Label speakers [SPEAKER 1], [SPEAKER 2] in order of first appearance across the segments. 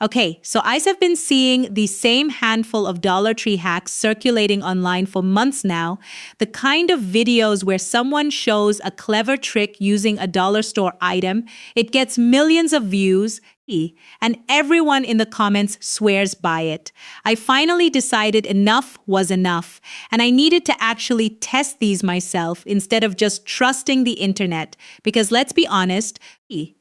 [SPEAKER 1] Okay, so I have been seeing the same handful of Dollar Tree hacks circulating online for months now. The kind of videos where someone shows a clever trick using a dollar store item, it gets millions of views, and everyone in the comments swears by it. I finally decided enough was enough, and I needed to actually test these myself instead of just trusting the internet. Because let's be honest,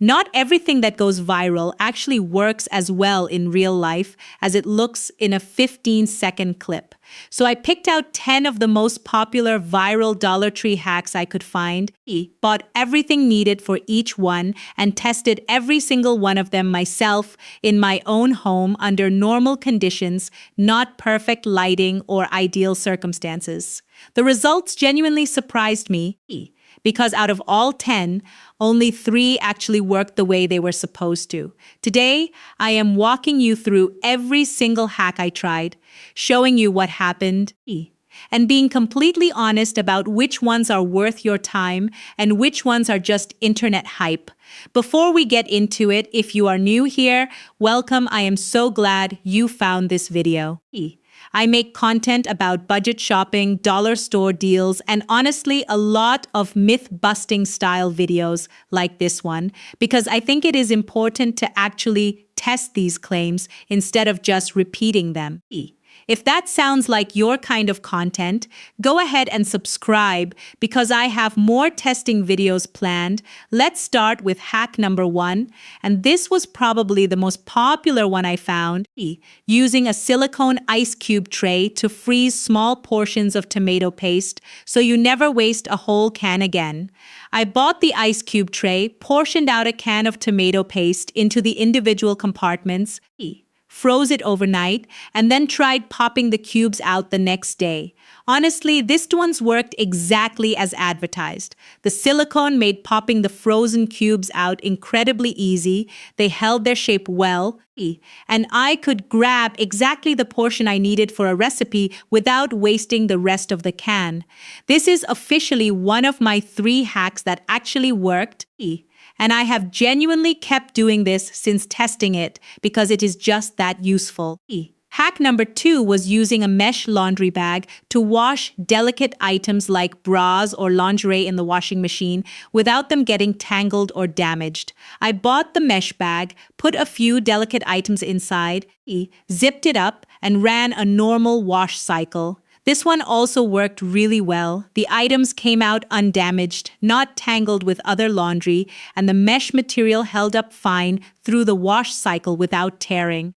[SPEAKER 1] not everything that goes viral actually works as well in real life as it looks in a 15-second clip. So I picked out 10 of the most popular viral Dollar Tree hacks I could find, bought everything needed for each one, and tested every single one of them myself in my own home under normal conditions, not perfect lighting or ideal circumstances. The results genuinely surprised me, because out of all 10, only 3 actually worked the way they were supposed to. Today, I am walking you through every single hack I tried, showing you what happened, and being completely honest about which ones are worth your time and which ones are just internet hype. Before we get into it, if you are new here, welcome. I am so glad you found this video. I make content about budget shopping, dollar store deals, and honestly, a lot of myth-busting style videos like this one, because I think it is important to actually test these claims instead of just repeating them. If that sounds like your kind of content, go ahead and subscribe because I have more testing videos planned. Let's start with hack number 1, and this was probably the most popular one I found, using a silicone ice cube tray to freeze small portions of tomato paste so you never waste a whole can again. I bought the ice cube tray, portioned out a can of tomato paste into the individual compartments, froze it overnight, and then tried popping the cubes out the next day. Honestly, this one's worked exactly as advertised. The silicone made popping the frozen cubes out incredibly easy. They held their shape well, and I could grab exactly the portion I needed for a recipe without wasting the rest of the can. This is officially one of my 3 hacks that actually worked, and I have genuinely kept doing this since testing it because it is just that useful. Hack number 2 was using a mesh laundry bag to wash delicate items like bras or lingerie in the washing machine without them getting tangled or damaged. I bought the mesh bag, put a few delicate items inside, zipped it up, and ran a normal wash cycle. This one also worked really well. The items came out undamaged, not tangled with other laundry, and the mesh material held up fine through the wash cycle without tearing.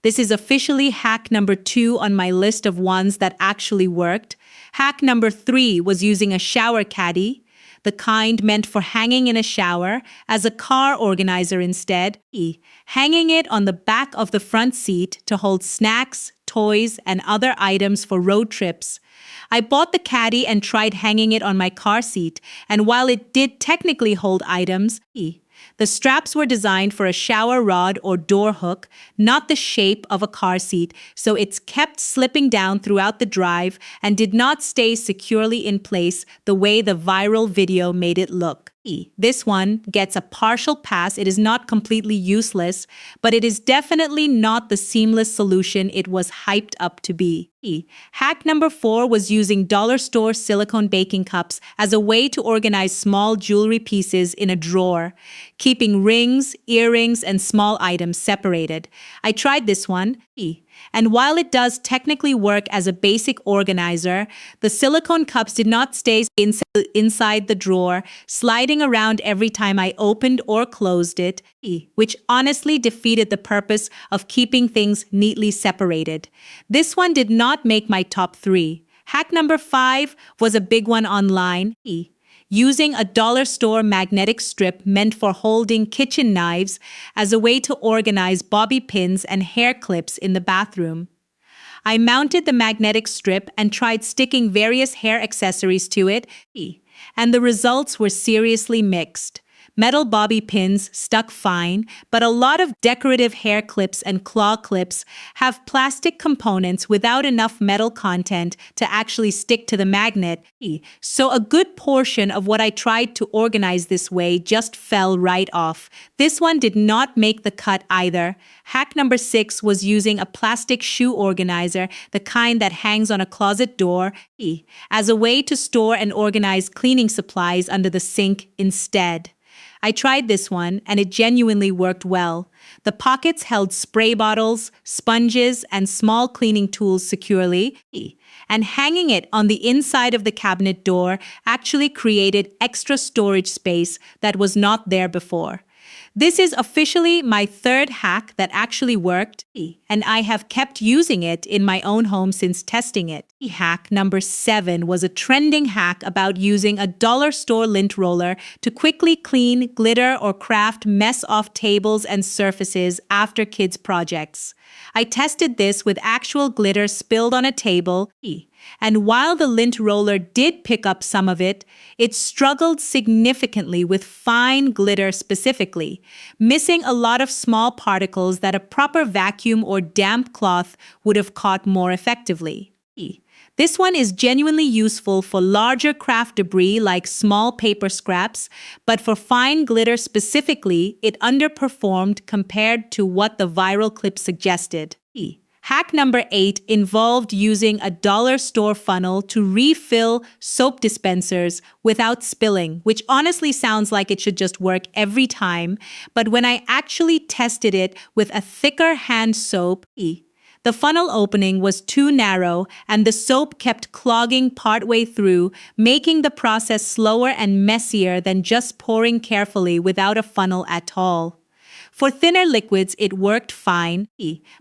[SPEAKER 1] This is officially hack number 2 on my list of ones that actually worked. Hack number 3 was using a shower caddy, the kind meant for hanging in a shower, as a car organizer instead, hanging it on the back of the front seat to hold snacks, toys, and other items for road trips. I bought the caddy and tried hanging it on my car seat, and while it did technically hold items, the straps were designed for a shower rod or door hook, not the shape of a car seat, so it's kept slipping down throughout the drive and did not stay securely in place the way the viral video made it look. This one gets a partial pass. It is not completely useless, but it is definitely not the seamless solution it was hyped up to be. Hack number 4 was using dollar store silicone baking cups as a way to organize small jewelry pieces in a drawer, keeping rings, earrings, and small items separated. I tried this one, and while it does technically work as a basic organizer, the silicone cups did not stay inside the drawer, sliding around every time I opened or closed it, which honestly defeated the purpose of keeping things neatly separated. This one did not make my top 3. Hack number 5 was a big one online, using a dollar store magnetic strip meant for holding kitchen knives as a way to organize bobby pins and hair clips in the bathroom. I mounted the magnetic strip and tried sticking various hair accessories to it, and the results were seriously mixed. Metal bobby pins stuck fine, but a lot of decorative hair clips and claw clips have plastic components without enough metal content to actually stick to the magnet. So a good portion of what I tried to organize this way just fell right off. This one did not make the cut either. Hack number 6 was using a plastic shoe organizer, the kind that hangs on a closet door, as a way to store and organize cleaning supplies under the sink instead. I tried this one, and it genuinely worked well. The pockets held spray bottles, sponges, and small cleaning tools securely, and hanging it on the inside of the cabinet door actually created extra storage space that was not there before. This is officially my third hack that actually worked, and I have kept using it in my own home since testing it. Hack number 7 was a trending hack about using a dollar store lint roller to quickly clean, glitter, or craft mess off tables and surfaces after kids' projects. I tested this with actual glitter spilled on a table, and while the lint roller did pick up some of it, it struggled significantly with fine glitter specifically, missing a lot of small particles that a proper vacuum or damp cloth would have caught more effectively. This one is genuinely useful for larger craft debris like small paper scraps, but for fine glitter specifically, it underperformed compared to what the viral clip suggested. Hack number 8 involved using a dollar store funnel to refill soap dispensers without spilling, which honestly sounds like it should just work every time. But when I actually tested it with a thicker hand soap, the funnel opening was too narrow and the soap kept clogging partway through, making the process slower and messier than just pouring carefully without a funnel at all. For thinner liquids, it worked fine,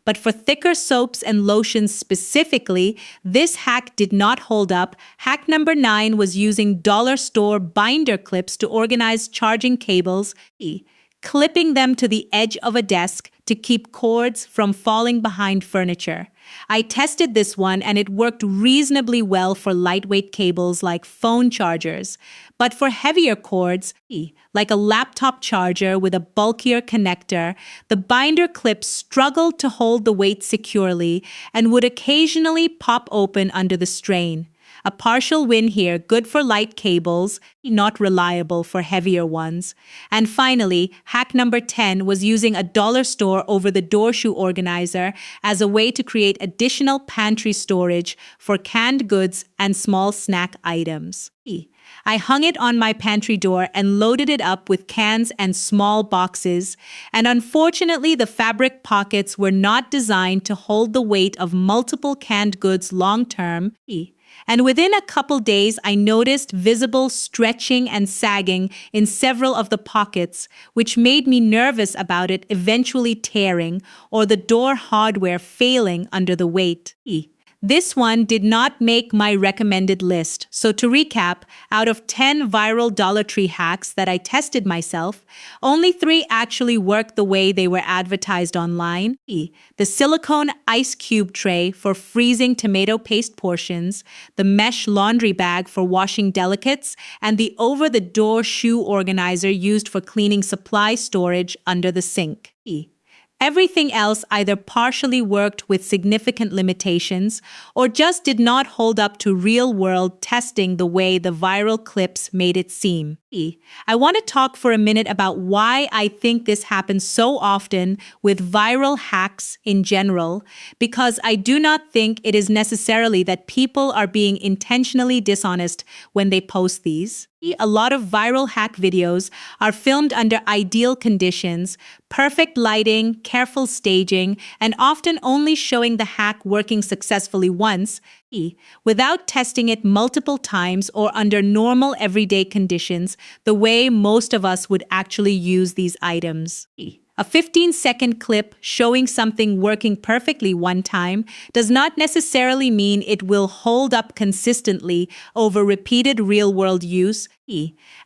[SPEAKER 1] but for thicker soaps and lotions specifically, this hack did not hold up. Hack number 9 was using dollar store binder clips to organize charging cables, clipping them to the edge of a desk to keep cords from falling behind furniture. I tested this one and it worked reasonably well for lightweight cables like phone chargers. But for heavier cords, like a laptop charger with a bulkier connector, the binder clips struggled to hold the weight securely and would occasionally pop open under the strain. A partial win here, good for light cables, not reliable for heavier ones. And finally, hack number 10 was using a dollar store over-the-door shoe organizer as a way to create additional pantry storage for canned goods and small snack items. I hung it on my pantry door and loaded it up with cans and small boxes, and unfortunately the fabric pockets were not designed to hold the weight of multiple canned goods long-term, and within a couple days I noticed visible stretching and sagging in several of the pockets, which made me nervous about it eventually tearing or the door hardware failing under the weight. This one did not make my recommended list. So to recap, out of 10 viral Dollar Tree hacks that I tested myself, only 3 actually worked the way they were advertised online. The silicone ice cube tray for freezing tomato paste portions, the mesh laundry bag for washing delicates, and the over-the-door shoe organizer used for cleaning supply storage under the sink. Everything else either partially worked with significant limitations or just did not hold up to real-world testing the way the viral clips made it seem. I want to talk for a minute about why I think this happens so often with viral hacks in general, because I do not think it is necessarily that people are being intentionally dishonest when they post these. A lot of viral hack videos are filmed under ideal conditions, perfect lighting, careful staging, and often only showing the hack working successfully once, without testing it multiple times or under normal everyday conditions, the way most of us would actually use these items. A 15-second clip showing something working perfectly one time does not necessarily mean it will hold up consistently over repeated real-world use.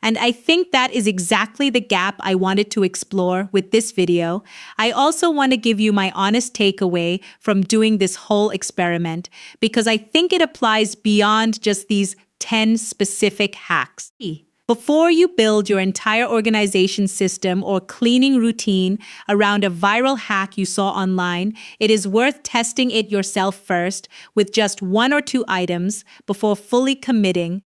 [SPEAKER 1] And I think that is exactly the gap I wanted to explore with this video. I also want to give you my honest takeaway from doing this whole experiment, because I think it applies beyond just these 10 specific hacks. Before you build your entire organization system or cleaning routine around a viral hack you saw online, it is worth testing it yourself first with just 1 or 2 items before fully committing.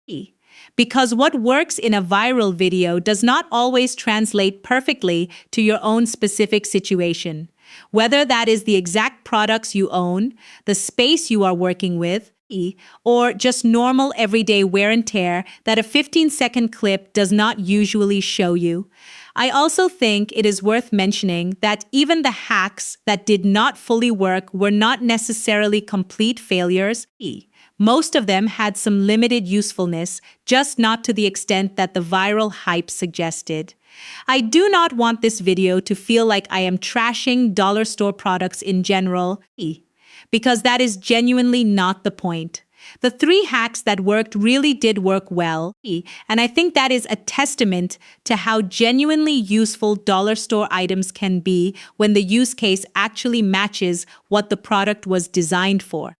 [SPEAKER 1] Because what works in a viral video does not always translate perfectly to your own specific situation. Whether that is the exact products you own, the space you are working with, or just normal everyday wear and tear that a 15-second clip does not usually show you. I also think it is worth mentioning that even the hacks that did not fully work were not necessarily complete failures. Most of them had some limited usefulness, just not to the extent that the viral hype suggested. I do not want this video to feel like I am trashing dollar store products in general, because that is genuinely not the point. The 3 hacks that worked really did work well, and I think that is a testament to how genuinely useful dollar store items can be when the use case actually matches what the product was designed for.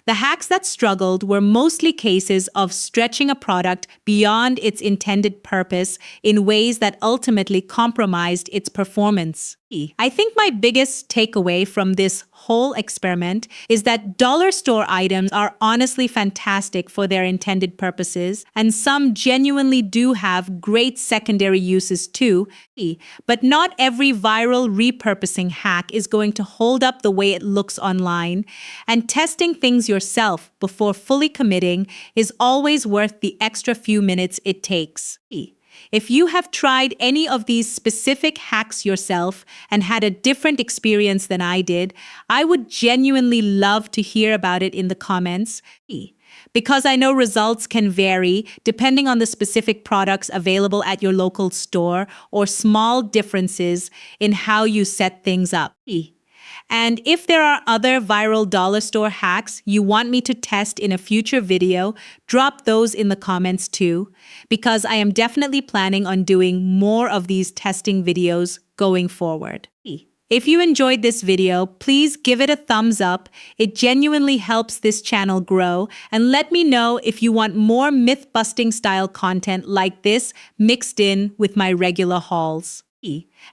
[SPEAKER 1] The hacks that struggled were mostly cases of stretching a product beyond its intended purpose in ways that ultimately compromised its performance. I think my biggest takeaway from this whole experiment is that dollar store items are honestly fantastic for their intended purposes, and some genuinely do have great secondary uses too, but not every viral repurposing hack is going to hold up the way it looks online, and testing things yourself before fully committing is always worth the extra few minutes it takes. If you have tried any of these specific hacks yourself and had a different experience than I did, I would genuinely love to hear about it in the comments. Because I know results can vary depending on the specific products available at your local store or small differences in how you set things up. And if there are other viral dollar store hacks you want me to test in a future video, drop those in the comments too, because I am definitely planning on doing more of these testing videos going forward. If you enjoyed this video, please give it a thumbs up. It genuinely helps this channel grow, and let me know if you want more myth-busting style content like this mixed in with my regular hauls.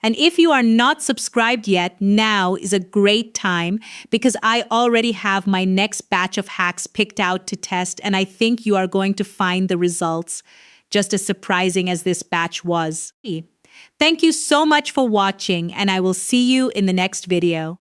[SPEAKER 1] And if you are not subscribed yet, now is a great time because I already have my next batch of hacks picked out to test, and I think you are going to find the results just as surprising as this batch was. Thank you so much for watching, and I will see you in the next video.